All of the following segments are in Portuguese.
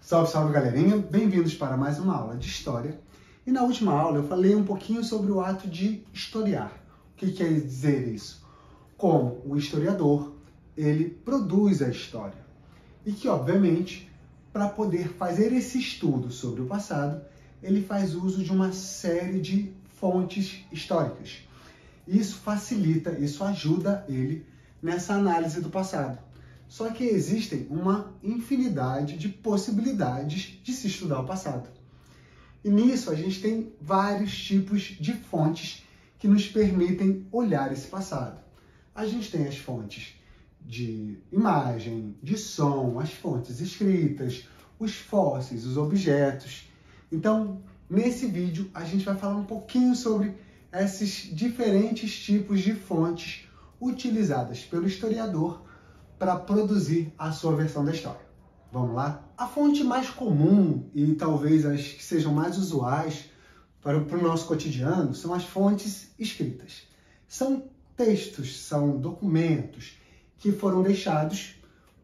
Salve, salve, galerinha! Bem-vindos para mais uma aula de História. E na última aula eu falei um pouquinho sobre o ato de historiar. O que quer dizer isso? Como o historiador, ele produz a história. E que, obviamente, para poder fazer esse estudo sobre o passado, ele faz uso de uma série de fontes históricas. Isso facilita, isso ajuda ele nessa análise do passado. Só que existem uma infinidade de possibilidades de se estudar o passado. E nisso a gente tem vários tipos de fontes que nos permitem olhar esse passado. A gente tem as fontes de imagem, de som, as fontes escritas, os fósseis, os objetos. Então, nesse vídeo, a gente vai falar um pouquinho sobre esses diferentes tipos de fontes utilizadas pelo historiador para produzir a sua versão da história. Vamos lá? A fonte mais comum e talvez as que sejam mais usuais para o nosso cotidiano são as fontes escritas. São textos, são documentos que foram deixados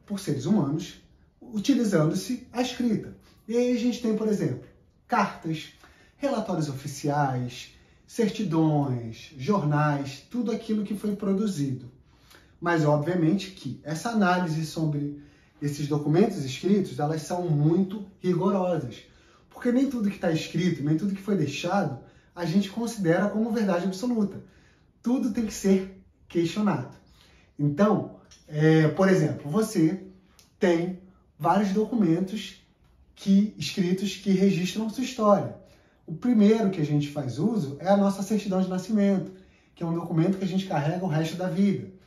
por seres humanos utilizando-se a escrita. E aí a gente tem, por exemplo, cartas, relatórios oficiais, certidões, jornais, tudo aquilo que foi produzido. Mas, obviamente, que essa análise sobre esses documentos escritos, elas são muito rigorosas. Porque nem tudo que está escrito, nem tudo que foi deixado, a gente considera como verdade absoluta. Tudo tem que ser questionado. Então, por exemplo, você tem vários documentos escritos que registram sua história. O primeiro que a gente faz uso é a nossa certidão de nascimento, que é um documento que a gente carrega o resto da vida.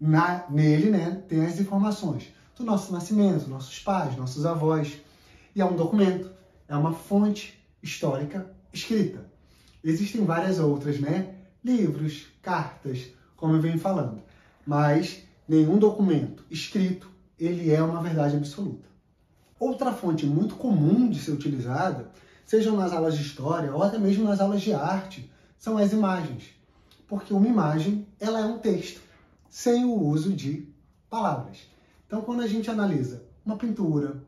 Nele, tem as informações do nosso nascimento, nossos pais, nossos avós. E é um documento, é uma fonte histórica escrita. Existem várias outras, livros, cartas, como eu venho falando. Mas nenhum documento escrito, ele é uma verdade absoluta. Outra fonte muito comum de ser utilizada, sejam nas aulas de história ou até mesmo nas aulas de arte, são as imagens. Porque uma imagem, ela é um texto, sem o uso de palavras. Então, quando a gente analisa uma pintura,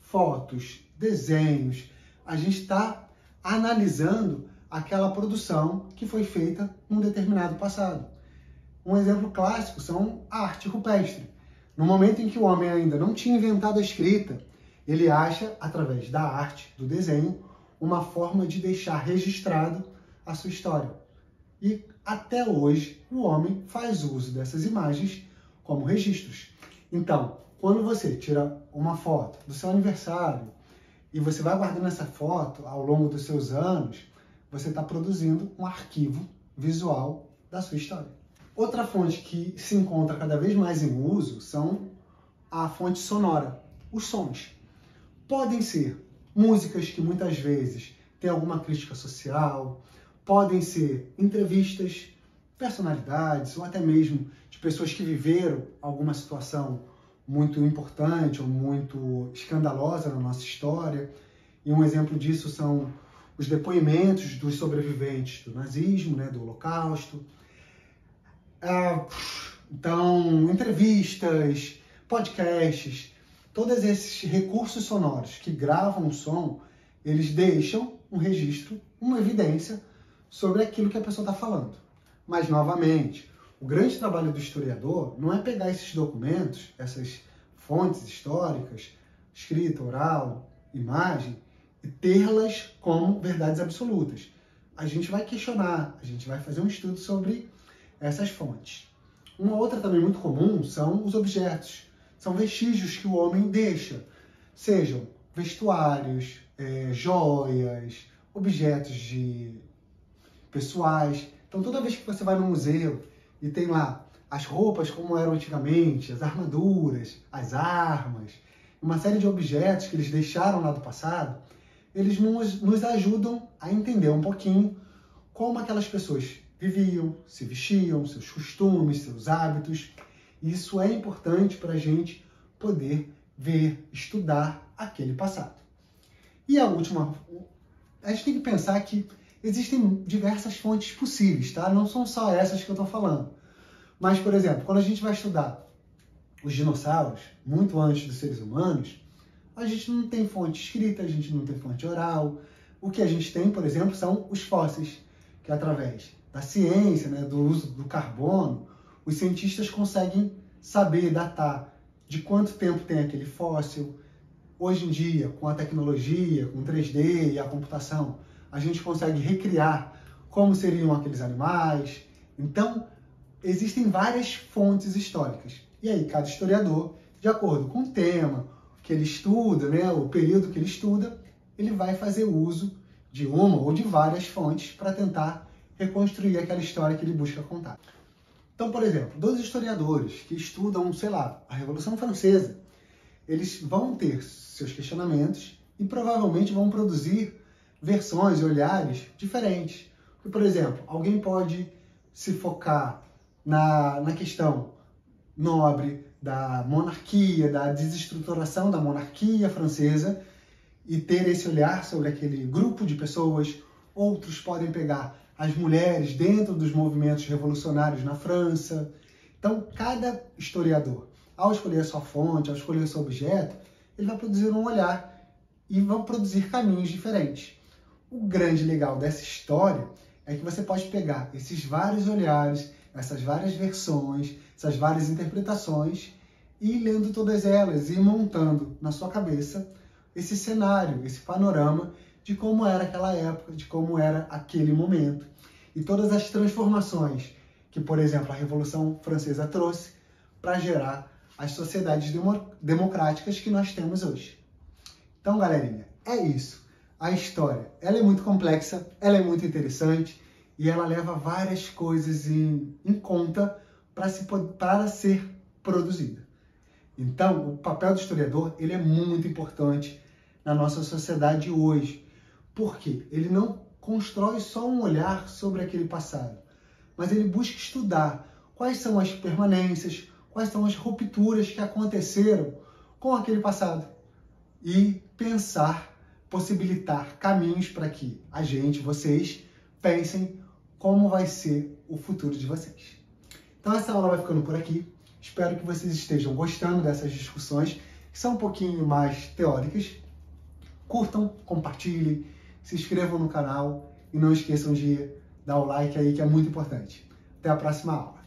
fotos, desenhos, a gente está analisando aquela produção que foi feita num determinado passado. Um exemplo clássico são a arte rupestre. No momento em que o homem ainda não tinha inventado a escrita, ele acha, através da arte, do desenho, uma forma de deixar registrado a sua história. E até hoje o homem faz uso dessas imagens como registros. Então, quando você tira uma foto do seu aniversário e você vai guardando essa foto ao longo dos seus anos, você está produzindo um arquivo visual da sua história. Outra fonte que se encontra cada vez mais em uso são a fonte sonora, os sons. Podem ser músicas que muitas vezes têm alguma crítica social, podem ser entrevistas, personalidades, ou até mesmo de pessoas que viveram alguma situação muito importante ou muito escandalosa na nossa história. E um exemplo disso são os depoimentos dos sobreviventes do nazismo, do Holocausto. Então, entrevistas, podcasts, todos esses recursos sonoros que gravam o som, eles deixam um registro, uma evidência sobre aquilo que a pessoa está falando. Mas, novamente, o grande trabalho do historiador não é pegar esses documentos, essas fontes históricas, escrita, oral, imagem, e tê-las como verdades absolutas. A gente vai questionar, a gente vai fazer um estudo sobre essas fontes. Uma outra também muito comum são os objetos. São vestígios que o homem deixa, sejam vestuários, joias, objetos pessoais. Então, toda vez que você vai no museu e tem lá as roupas como eram antigamente, as armaduras, as armas, uma série de objetos que eles deixaram lá do passado, eles nos ajudam a entender um pouquinho como aquelas pessoas viviam, se vestiam, seus costumes, seus hábitos. Isso é importante para a gente poder ver, estudar aquele passado. E a última, a gente tem que pensar que existem diversas fontes possíveis, tá? Não são só essas que eu estou falando. Mas, por exemplo, quando a gente vai estudar os dinossauros, muito antes dos seres humanos, A gente não tem fonte escrita, a gente não tem fonte oral. O que a gente tem, por exemplo, são os fósseis, que através da ciência, né, do uso do carbono, os cientistas conseguem saber, datar de quanto tempo tem aquele fóssil. Hoje em dia, com a tecnologia, com 3D e a computação, a gente consegue recriar como seriam aqueles animais. Então, existem várias fontes históricas. E aí, cada historiador, de acordo com o tema que ele estuda, né, o período que ele estuda, ele vai fazer uso de uma ou de várias fontes para tentar reconstruir aquela história que ele busca contar. Então, por exemplo, dois historiadores que estudam, sei lá, a Revolução Francesa, eles vão ter seus questionamentos e provavelmente vão produzir versões e olhares diferentes. Porque, por exemplo, alguém pode se focar na questão nobre da monarquia, da desestruturação da monarquia francesa e ter esse olhar sobre aquele grupo de pessoas. Outros podem pegar as mulheres dentro dos movimentos revolucionários na França. Então, cada historiador, ao escolher a sua fonte, ao escolher o seu objeto, ele vai produzir um olhar e vai produzir caminhos diferentes. O grande legal dessa história é que você pode pegar esses vários olhares, essas várias versões, essas várias interpretações e ir lendo todas elas e montando na sua cabeça esse cenário, esse panorama de como era aquela época, de como era aquele momento. E todas as transformações que, por exemplo, a Revolução Francesa trouxe para gerar as sociedades democráticas que nós temos hoje. Então, galerinha, é isso. A história, ela é muito complexa, ela é muito interessante e ela leva várias coisas em conta para ser produzida. Então, o papel do historiador, ele é muito importante na nossa sociedade hoje. Porque ele não constrói só um olhar sobre aquele passado, mas ele busca estudar quais são as permanências, quais são as rupturas que aconteceram com aquele passado e pensar, possibilitar caminhos para que a gente, vocês, pensem como vai ser o futuro de vocês. Então essa aula vai ficando por aqui. Espero que vocês estejam gostando dessas discussões, que são um pouquinho mais teóricas. Curtam, compartilhem, se inscrevam no canal e não esqueçam de dar o like aí, que é muito importante. Até a próxima aula.